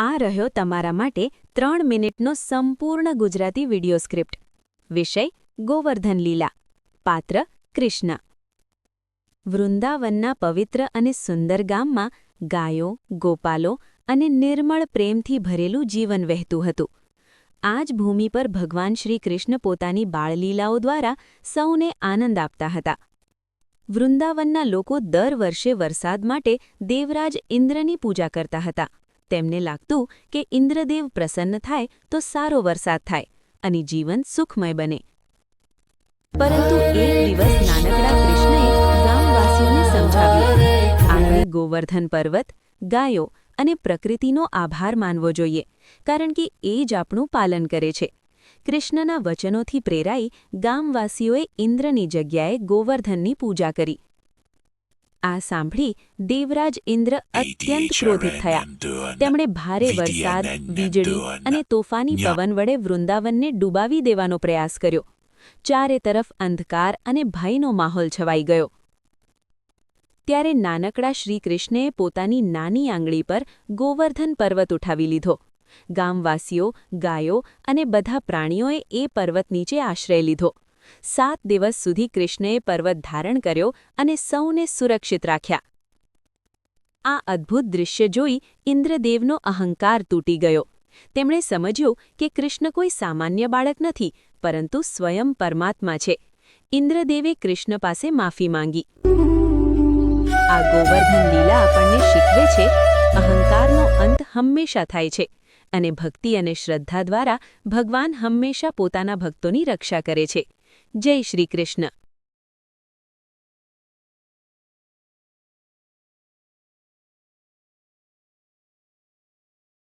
આ રહ્યો તમારા માટે 3 મિનિટનો સંપૂર્ણ ગુજરાતી વિડિયો સ્ક્રિપ્ટ. વિષય ગોવર્ધન લીલા. પાત્ર કૃષ્ણ. વૃંદાવનના પવિત્ર અને સુંદર ગામમાં ગાયો, ગોપાલો અને નિર્મળ પ્રેમથી ભરેલું જીવન વહેતું હતું. આ જ ભૂમિ પર ભગવાન શ્રી કૃષ્ણ પોતાની બાળલીલાઓ દ્વારા સૌને આનંદ આપતા હતા. વૃંદાવનના લોકો દર વર્ષે વરસાદ માટે દેવરાજ ઇન્દ્રની પૂજા કરતા હતા. તેમને લાગતું કે ઇન્દ્રદેવ પ્રસન્ન થાય તો સારો વરસાદ થાય અને જીવન સુખમય બને. પરંતુ એક દિવસ નાનકડા કૃષ્ણએ ગામવાસીઓને સમજાવ્યું, આપણે ગોવર્ધન પર્વત, ગાયો અને પ્રકૃતિનો આભાર માનવો જોઈએ, કારણ કે એ જ આપણું પાલન કરે છે. કૃષ્ણના વચનોથી પ્રેરાઈ ગામવાસીઓએ ઇન્દ્રની જગ્યાએ ગોવર્ધનની પૂજા કરી. આ સાંભળી દેવરાજ ઇન્દ્ર અત્યંત ક્રોધિત થયા. તેમણે ભારે વરસાદ, વીજળી અને તોફાની પવન વડે વૃંદાવનને ડૂબાવી દેવાનો પ્રયાસ કર્યો. ચારે તરફ અંધકાર અને ભયનો માહોલ છવાઈ ગયો. ત્યારે નાનકડા શ્રીકૃષ્ણએ પોતાની નાની આંગળી પર ગોવર્ધન પર્વત ઉઠાવી લીધો. ગામવાસીઓ, ગાયો અને બધા પ્રાણીઓએ એ પર્વત નીચે આશ્રય લીધો. 7 દિવસ સુધી કૃષ્ણએ પર્વત ધારણ કર્યો અને સૌને સુરક્ષિત રાખ્યા. આ અદ્ભુત દૃશ્ય જોઈ ઇન્દ્રદેવનો અહંકાર તૂટી ગયો. તેમણે સમજ્યું કે કૃષ્ણ કોઈ સામાન્ય બાળક નથી, પરંતુ સ્વયં પરમાત્મા છે. ઇન્દ્રદેવે કૃષ્ણ પાસે માફી માંગી. આ ગોવર્ધન લીલા આપણને શીખવે છે, અહંકારનો અંત હંમેશા થાય છે અને ભક્તિ અને શ્રદ્ધા દ્વારા ભગવાન હંમેશા પોતાના ભક્તોની રક્ષા કરે છે. જય શ્રી કૃષ્ણ.